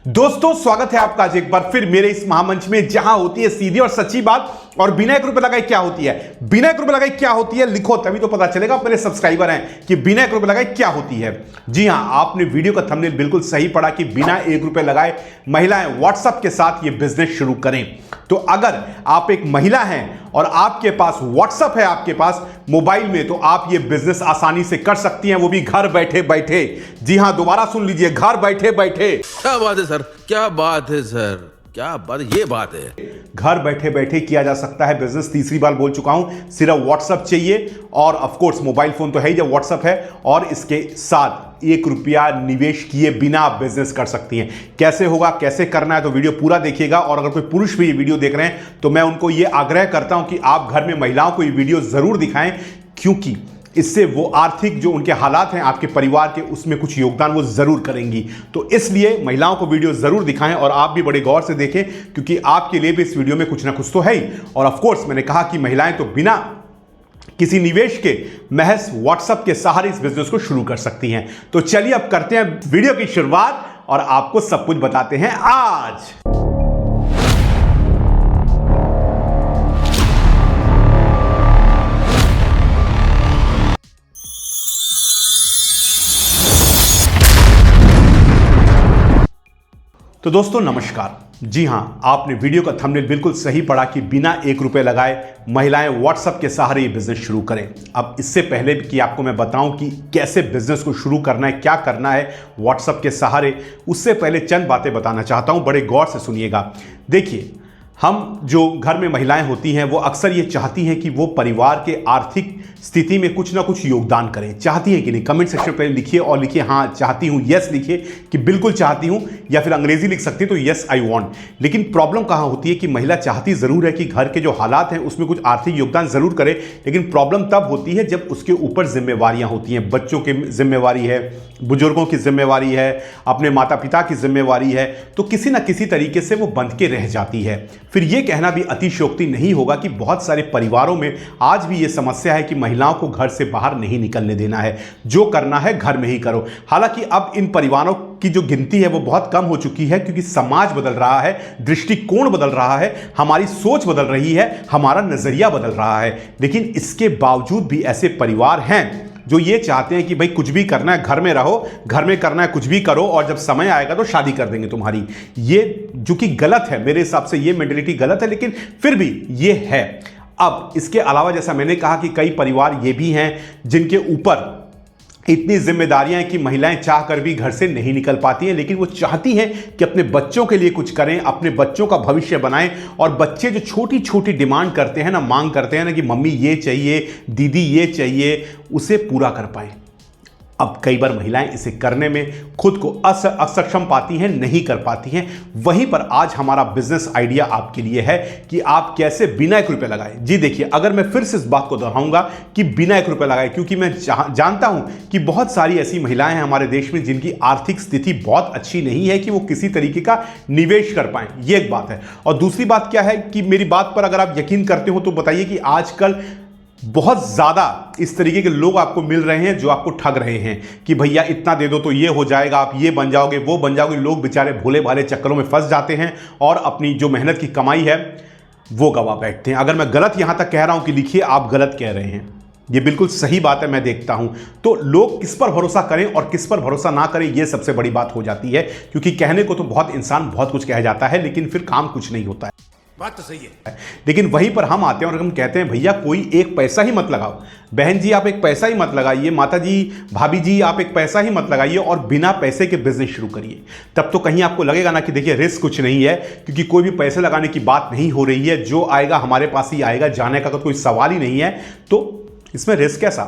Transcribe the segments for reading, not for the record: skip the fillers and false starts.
दोस्तों स्वागत है आपका आज एक बार फिर मेरे इस महामंच में, जहां होती है सीधी और सच्ची बात। और बिना 1 रुपए लगाए क्या होती है, बिना 1 रुपए लगाए क्या होती है, लिखो तभी तो पता चलेगा मेरे सब्सक्राइबर हैं कि बिना 1 रुपए लगाए क्या होती है। जी हां, आपने वीडियो का थंबनेल बिल्कुल सही पढ़ा कि बिना 1 रुपए लगाए महिलाएं व्हाट्सएप के साथ ये बिजनेस शुरू करें। तो अगर आप एक महिला हैं और आपके पास व्हाट्सएप है, आपके पास मोबाइल में, तो आप ये बिजनेस आसानी से कर सकती हैं, वो भी घर बैठे बैठे। जी हां, दोबारा सुन लीजिए, घर बैठे बैठे। क्या बात है सर, क्या बात है सर, क्या बात, ये बात है। घर बैठे बैठे किया जा सकता है बिजनेस। तीसरी बार बोल चुका हूं, सिर्फ व्हाट्सएप चाहिए और ऑफ कोर्स मोबाइल फोन तो है ही, जब व्हाट्सएप है, और इसके साथ 1 रुपया निवेश किए बिना आप बिजनेस कर सकती हैं। कैसे होगा, कैसे करना है, तो वीडियो पूरा देखिएगा। और अगर कोई पुरुष भी ये वीडियो देख रहे हैं तो मैं उनको ये आग्रह करता हूं कि आप घर में महिलाओं को ये वीडियो जरूर दिखाएं, क्योंकि इससे वो आर्थिक जो उनके हालात हैं आपके परिवार के, उसमें कुछ योगदान वो जरूर करेंगी। तो इसलिए महिलाओं को वीडियो जरूर दिखाएं और आप भी बड़े गौर से देखें, क्योंकि आपके लिए भी इस वीडियो में कुछ ना कुछ तो है ही। और ऑफ कोर्स मैंने कहा कि महिलाएं तो बिना किसी निवेश के महज व्हाट्सएप के सहारे इस बिजनेस को शुरू कर सकती हैं। तो चलिए अब करते हैं वीडियो की शुरुआत और आपको सब कुछ बताते हैं आज। तो दोस्तों नमस्कार। जी हां, आपने वीडियो का थंबनेल बिल्कुल सही पढ़ा कि बिना 1 रुपए लगाए महिलाएं व्हाट्सएप के सहारे ये बिजनेस शुरू करें। अब इससे पहले कि आपको मैं बताऊं कि कैसे बिजनेस को शुरू करना है, क्या करना है व्हाट्सएप के सहारे, उससे पहले चंद बातें बताना चाहता हूं, बड़े गौर से सुनिएगा। देखिए, हम जो घर में महिलाएं होती हैं वो अक्सर ये चाहती हैं कि वो परिवार के आर्थिक स्थिति में कुछ ना कुछ योगदान करें। चाहती हैं कि नहीं? कमेंट सेक्शन पर लिखिए और लिखिए हाँ चाहती हूँ, यस लिखिए कि बिल्कुल चाहती हूँ, या फिर अंग्रेजी लिख सकती है तो यस आई वांट। लेकिन प्रॉब्लम कहाँ होती है कि महिला चाहती ज़रूर है कि घर के जो हालात हैं उसमें कुछ आर्थिक योगदान ज़रूर करे, लेकिन प्रॉब्लम तब होती है जब उसके ऊपर जिम्मेवारियाँ होती हैं। बच्चों की जिम्मेवारी है, बुजुर्गों की जिम्मेवारी है, अपने माता पिता की जिम्मेवारी है, तो किसी ना किसी तरीके से वो बंध के रह जाती है। फिर ये कहना भी अतिशयोक्ति नहीं होगा कि बहुत सारे परिवारों में आज भी ये समस्या है कि महिलाओं को घर से बाहर नहीं निकलने देना है, जो करना है घर में ही करो। हालांकि अब इन परिवारों की जो गिनती है वो बहुत कम हो चुकी है, क्योंकि समाज बदल रहा है, दृष्टिकोण बदल रहा है, हमारी सोच बदल रही है, हमारा नजरिया बदल रहा है। लेकिन इसके बावजूद भी ऐसे परिवार हैं जो ये चाहते हैं कि भाई कुछ भी करना है घर में रहो, घर में करना है कुछ भी करो, और जब समय आएगा तो शादी कर देंगे तुम्हारी। ये जो कि गलत है, मेरे हिसाब से ये मेंटालिटी गलत है, लेकिन फिर भी ये है। अब इसके अलावा जैसा मैंने कहा कि कई परिवार ये भी हैं जिनके ऊपर इतनी जिम्मेदारियां हैं कि महिलाएं चाहकर भी घर से नहीं निकल पाती हैं, लेकिन वो चाहती हैं कि अपने बच्चों के लिए कुछ करें, अपने बच्चों का भविष्य बनाएं। और बच्चे जो छोटी छोटी डिमांड करते हैं ना, मांग करते हैं ना कि मम्मी ये चाहिए, दीदी ये चाहिए, उसे पूरा कर पाएं। अब कई बार महिलाएं इसे करने में खुद को असक्षम पाती हैं, नहीं कर पाती हैं। वहीं पर आज हमारा बिजनेस आइडिया आपके लिए है कि आप कैसे बिना 1 रुपए लगाए। जी देखिए, अगर मैं फिर से इस बात को दोहराऊंगा कि बिना 1 रुपए लगाए, क्योंकि मैं जानता हूं कि बहुत सारी ऐसी महिलाएं हैं हमारे देश में जिनकी आर्थिक स्थिति बहुत अच्छी नहीं है कि वो किसी तरीके का निवेश कर पाएं। ये एक बात है। और दूसरी बात क्या है कि मेरी बात पर अगर आप यकीन करते हो तो बताइए कि आजकल बहुत ज़्यादा इस तरीके के लोग आपको मिल रहे हैं जो आपको ठग रहे हैं कि भैया इतना दे दो तो ये हो जाएगा, आप ये बन जाओगे, वो बन जाओगे। लोग बेचारे भोले भाले चक्करों में फंस जाते हैं और अपनी जो मेहनत की कमाई है वो गवा बैठते हैं। अगर मैं गलत यहाँ तक कह रहा हूँ कि लिखिए आप गलत कह रहे हैं, ये बिल्कुल सही बात है, मैं देखता हूँ। तो लोग किस पर भरोसा करें और किस पर भरोसा ना करें, ये सबसे बड़ी बात हो जाती है। क्योंकि कहने को तो बहुत इंसान बहुत कुछ कह जाता है, लेकिन फिर काम कुछ नहीं होता है। बात तो सही है। लेकिन वहीं पर हम आते हैं और हम कहते हैं भैया कोई एक पैसा ही मत लगाओ, बहन जी आप एक पैसा ही मत लगाइए, माता जी भाभी जी आप एक पैसा ही मत लगाइए और बिना पैसे के बिजनेस शुरू करिए। तब तो कहीं आपको लगेगा ना कि देखिए रिस्क कुछ नहीं है, क्योंकि कोई भी पैसे लगाने की बात नहीं हो रही है, जो आएगा हमारे पास ही आएगा, जाने का तो कोई सवाल ही नहीं है, तो इसमें रिस्क कैसा।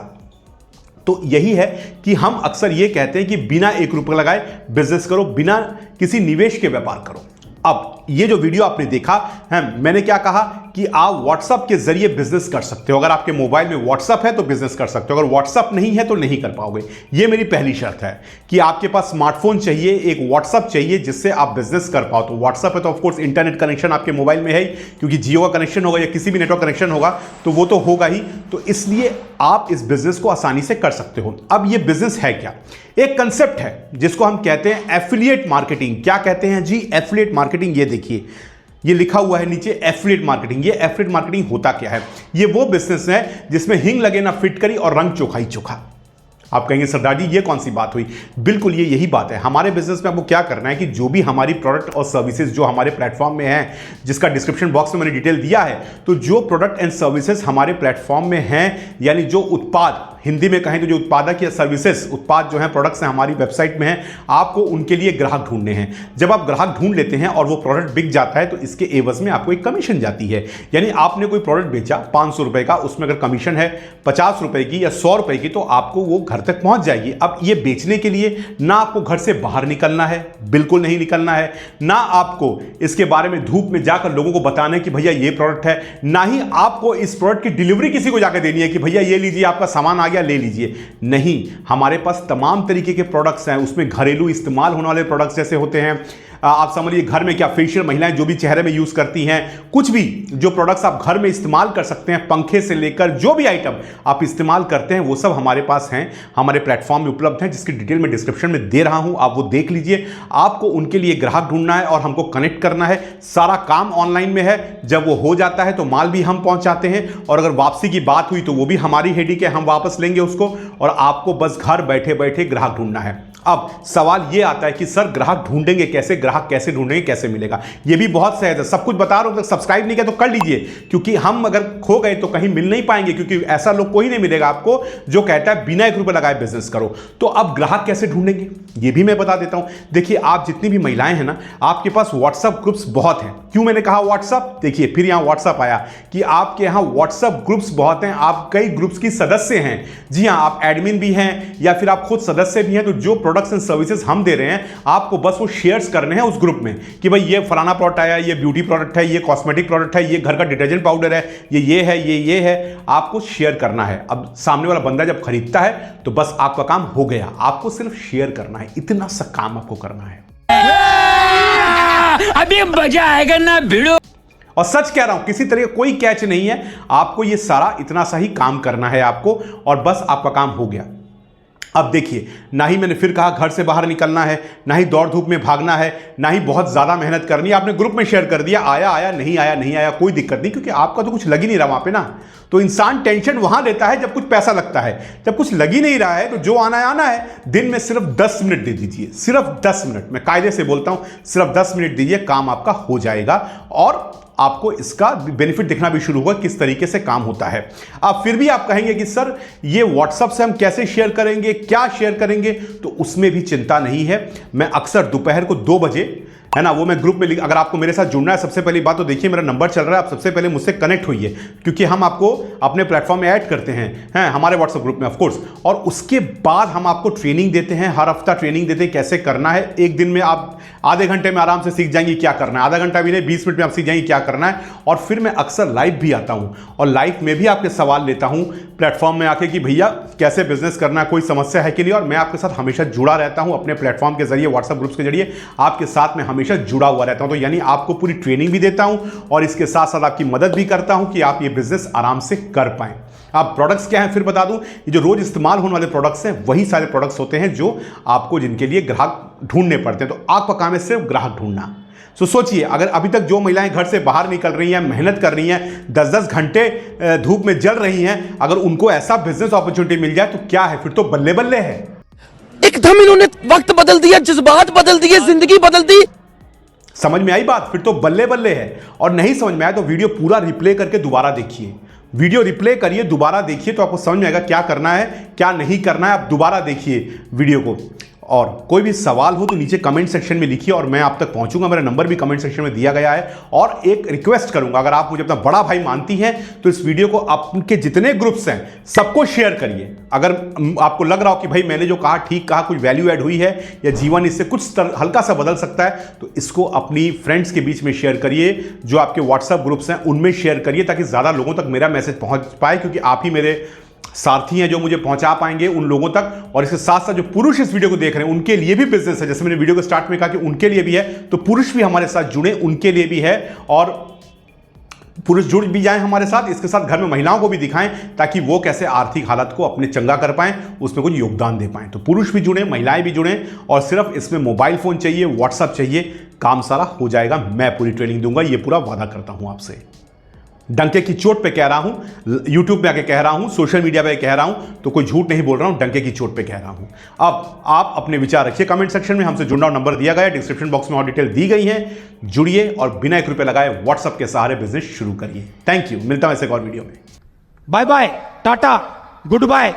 तो यही है कि हम अक्सर ये कहते हैं कि बिना 1 रुपये लगाए बिजनेस करो, बिना किसी निवेश के व्यापार करो। अब अब ये जो वीडियो आपने देखा है, मैंने क्या कहा कि आप व्हाट्सएप के जरिए बिजनेस कर सकते हो। अगर आपके मोबाइल में व्हाट्सएप है तो बिजनेस कर सकते हो, अगर व्हाट्सएप नहीं है तो नहीं कर पाओगे। ये मेरी पहली शर्त है कि आपके पास स्मार्टफोन चाहिए, एक व्हाट्सएप चाहिए जिससे आप बिजनेस कर पाओ। तो व्हाट्सएप है तो ऑफकोर्स इंटरनेट कनेक्शन आपके मोबाइल में है ही, क्योंकि जियो का कनेक्शन होगा या किसी भी नेटवर्क कनेक्शन होगा तो वो तो होगा ही। तो इसलिए आप इस बिजनेस को आसानी से कर सकते हो। अब ये बिजनेस है क्या? एक कंसेप्ट है जिसको हम कहते हैं एफिलिएट मार्केटिंग। क्या कहते हैं जी? Affiliate marketing. ये देखिए, ये लिखा हुआ है नीचे एफिलिएट मार्केटिंग। ये एफिलिएट मार्केटिंग होता क्या है? ये वो बिजनेस है जिसमें हिंग लगे ना फिटकरी और रंग चोखा ही चोखा। आप कहेंगे सरदार जी ये कौन सी बात हुई? बिल्कुल ये यही बात है। हमारे बिजनेस में आपको क्या करना है कि जो भी हमारी प्रोडक्ट और सर्विसेज जो हमारे प्लेटफॉर्म में है, जिसका डिस्क्रिप्शन बॉक्स में मैंने डिटेल दिया है, तो जो प्रोडक्ट एंड सर्विसेज हमारे प्लेटफॉर्म में हैं, यानी जो उत्पाद, हिंदी में कहें तो जो उत्पादक या सर्विसेज, उत्पाद जो हैं, प्रोडक्ट्स हैं हमारी वेबसाइट में हैं, आपको उनके लिए ग्राहक ढूंढने हैं। जब आप ग्राहक ढूंढ लेते हैं और वो प्रोडक्ट बिक जाता है तो इसके एवज में आपको एक कमीशन जाती है। यानी आपने कोई प्रोडक्ट बेचा 500 रुपए का, उसमें अगर कमीशन है 50 रुपए की या 100 रुपए की, तो आपको वो घर तक पहुंच जाएगी। अब ये बेचने के लिए ना आपको घर से बाहर निकलना है, बिल्कुल नहीं निकलना है, ना आपको इसके बारे में धूप में जाकर लोगों को बताना है कि भैया ये प्रोडक्ट है, ना ही आपको इस प्रोडक्ट की डिलीवरी किसी को जाकर देनी है कि भैया ये लीजिए आपका सामान आ गया ले लीजिए। नहीं, हमारे पास तमाम तरीके के प्रोडक्ट्स हैं। उसमें घरेलू इस्तेमाल होने वाले प्रोडक्ट्स जैसे होते हैं, आप समझिए घर में क्या फेशियल महिलाएं जो भी चेहरे में यूज करती हैं, कुछ भी जो प्रोडक्ट्स आप घर में इस्तेमाल कर सकते हैं, पंखे से लेकर जो भी आइटम आप इस्तेमाल करते हैं वो सब हमारे पास हैं, हमारे प्लेटफॉर्म में उपलब्ध हैं, जिसकी डिटेल मैं डिस्क्रिप्शन में दे रहा हूं, आप वो देख लीजिए। आपको उनके लिए ग्राहक ढूंढना है और हमको कनेक्ट करना है। सारा काम ऑनलाइन में है। जब वो हो जाता है तो माल भी हम पहुंचाते हैं, और अगर वापसी की बात हुई तो वो भी हमारी हेडिक है, हम वापस लेंगे उसको, और आपको बस घर बैठे बैठे ग्राहक ढूंढना है। अब सवाल ये आता है कि सर ग्राहक ढूंढेंगे कैसे, ग्राहक कैसे ढूंढेंगे, कैसे मिलेगा? ये भी बहुत सहज है, सब कुछ बता रहा हूं। तो सब्सक्राइब नहीं किया तो कर लीजिए, क्योंकि हम अगर खो गए तो कहीं मिल नहीं पाएंगे, क्योंकि ऐसा लोग कोई नहीं मिलेगा आपको जो कहता है बिना 1 रुपए लगाए बिजनेस करो। तो अब ग्राहक कैसे ढूंढेंगे ये भी मैं बता देता हूं। देखिए, आप जितनी भी महिलाएं हैं ना, आपके पास व्हाट्सएप ग्रुप्स बहुत हैं। क्यों मैंने कहा व्हाट्सएप? देखिए फिर यहां व्हाट्सएप आया कि आपके यहां व्हाट्सएप ग्रुप्स बहुत हैं, आप कई ग्रुप्स की सदस्य हैं। जी हां, आप एडमिन भी हैं या फिर आप खुद सदस्य भी हैं। तो जो प्रोडक्ट्स एंड सर्विसेज हम दे रहे हैं, आपको बस वो शेयर्स करने हैं उस ग्रुप में कि भाई ये फलाना प्रोडक्ट आया, ये ब्यूटी प्रोडक्ट है, ये कॉस्मेटिक प्रोडक्ट है, ये घर का डिटर्जेंट पाउडर है, ये है, ये है, आपको शेयर करना है। अब सामने वाला बंदा जब खरीदता है तो बस आपका काम हो गया, आपको सिर्फ शेयर करना है, इतना सा काम आपको करना है। अभी मजा आएगा ना भिड़ो। और सच कह रहा हूं, किसी तरह का कोई कैच नहीं है, आपको ये सारा इतना सा ही काम करना है आपको, और बस आपका काम हो गया। अब देखिए, ना ही मैंने फिर कहा घर से बाहर निकलना है, ना ही दौड़ धूप में भागना है, ना ही बहुत ज़्यादा मेहनत करनी है। आपने ग्रुप में शेयर कर दिया, आया आया, नहीं आया नहीं आया, कोई दिक्कत नहीं, क्योंकि आपका तो कुछ लग ही नहीं रहा वहाँ पे ना। तो इंसान टेंशन वहाँ लेता है जब कुछ पैसा लगता है, जब कुछ लग ही नहीं रहा है तो जो आना है आना है। दिन में सिर्फ 10 मिनट दे दीजिए, सिर्फ 10 मिनट, मैं कायदे से बोलता हूँ, सिर्फ 10 मिनट दीजिए, काम आपका हो जाएगा, और आपको इसका बेनिफिट दिखना भी शुरू होगा किस तरीके से काम होता है। अब फिर भी आप कहेंगे कि सर ये व्हाट्सएप से हम कैसे शेयर करेंगे, क्या शेयर करेंगे? तो उसमें भी चिंता नहीं है। मैं अक्सर दोपहर को 2 बजे, है ना, वो मैं ग्रुप में अगर आपको मेरे साथ जुड़ना है, सबसे पहली बात तो देखिए मेरा नंबर चल रहा है, आप सबसे पहले मुझसे कनेक्ट होइए, क्योंकि हम आपको अपने प्लेटफॉर्म में ऐड करते हैं हमारे व्हाट्सएप ग्रुप में ऑफ कोर्स। और उसके बाद हम आपको ट्रेनिंग देते हैं, हर हफ्ता ट्रेनिंग देते हैं कैसे करना है। एक दिन में आप आधे घंटे में आराम से सीख जाएंगे क्या करना है, आधा घंटा भी नहीं 20 मिनट में आप सीख जाएंगे क्या करना है। और फिर मैं अक्सर लाइव भी आता हूं, और लाइव में भी आपके सवाल लेता हूं प्लेटफॉर्म में आके कि भैया कैसे बिजनेस करना है, कोई समस्या है कि नहीं। और मैं आपके साथ हमेशा जुड़ा रहता हूं अपने प्लेटफॉर्म के जरिए, व्हाट्सएप ग्रुप्स के जरिए आपके साथ में हमेशा जुड़ा हुआ रहता हूं। तो यानी आपको पूरी ट्रेनिंग भी देता हूं और इसके साथ साथ आपकी मदद भी करता हूं कि आप ये बिजनेस आराम से कर पाएं। आप प्रोडक्ट्स क्या हैं फिर बता दूं, ये जो रोज इस्तेमाल होने वाले प्रोडक्ट्स हैं वही सारे प्रोडक्ट्स होते हैं जो आपको, जिनके लिए ग्राहक ढूंढने पड़ते हैं। तो आपका काम है सिर्फ ग्राहक ढूंढना। सो सोचिए, अगर अभी तक जो महिलाएं घर से बाहर निकल रही हैं, मेहनत कर रही हैं, 10-10 घंटे धूप में जल रही हैं, अगर उनको ऐसा बिजनेस अपॉर्चुनिटी मिल जाए तो क्या है, फिर तो बल्ले बल्ले है। एकदम इन्होंने वक्त बदल दिया, जज्बात बदल दिए, जिंदगी बदल दी। समझ में आई बात? फिर तो बल्ले बल्ले है। और नहीं समझ में आया तो वीडियो पूरा रिप्ले करके दोबारा देखिए, वीडियो रिप्ले करिए, दोबारा देखिए, तो आपको समझ में आएगा क्या करना है क्या नहीं करना है। आप दोबारा देखिए वीडियो को। और कोई भी सवाल हो तो नीचे कमेंट सेक्शन में लिखिए और मैं आप तक पहुंचूंगा। मेरा नंबर भी कमेंट सेक्शन में दिया गया है। और एक रिक्वेस्ट करूंगा, अगर आप मुझे अपना बड़ा भाई मानती हैं तो इस वीडियो को आपके जितने ग्रुप्स हैं सबको शेयर करिए। अगर आपको लग रहा हो कि भाई मैंने जो कहा ठीक कहा, कुछ वैल्यू ऐड हुई है या जीवन इससे कुछ हल्का सा बदल सकता है, तो इसको अपनी फ्रेंड्स के बीच में शेयर करिए। जो आपके व्हाट्सएप ग्रुप्स हैं उनमें शेयर करिए ताकि ज़्यादा लोगों तक मेरा मैसेज पहुंच पाए, क्योंकि आप ही मेरे सारथी हैं जो मुझे पहुंचा पाएंगे उन लोगों तक। और इसके साथ साथ जो पुरुष इस वीडियो को देख रहे हैं उनके लिए भी बिजनेस है, जैसे मैंने वीडियो के स्टार्ट में कहा कि उनके लिए भी है, तो पुरुष भी हमारे साथ जुड़े, उनके लिए भी है। और पुरुष जुड़ भी जाएं हमारे साथ, इसके साथ घर में महिलाओं को भी दिखाएं ताकि वो कैसे आर्थिक हालत को अपने चंगा कर पाएं, उसमें कुछ योगदान दे पाएं। तो पुरुष भी जुड़ें, महिलाएं भी जुड़ें, और सिर्फ इसमें मोबाइल फोन चाहिए, व्हाट्सएप चाहिए, काम सारा हो जाएगा। मैं पूरी ट्रेनिंग दूंगा, ये पूरा वादा करता हूं आपसे। डंके की चोट पे कह रहा हूं, यूट्यूब पे आके कह रहा हूं, सोशल मीडिया पे कह रहा हूं, तो कोई झूठ नहीं बोल रहा हूं, डंके की चोट पे कह रहा हूं। अब आप अपने विचार रखिए कमेंट सेक्शन में, हमसे जुड़ना नंबर दिया गया है, डिस्क्रिप्शन बॉक्स में और डिटेल दी गई है। जुड़िए और बिना ₹1 लगाए व्हाट्सएप के सहारे बिजनेस शुरू करिए। थैंक यू, मिलता हूं ऐसे एक और वीडियो में। बाय बाय, टाटा, गुड बाय।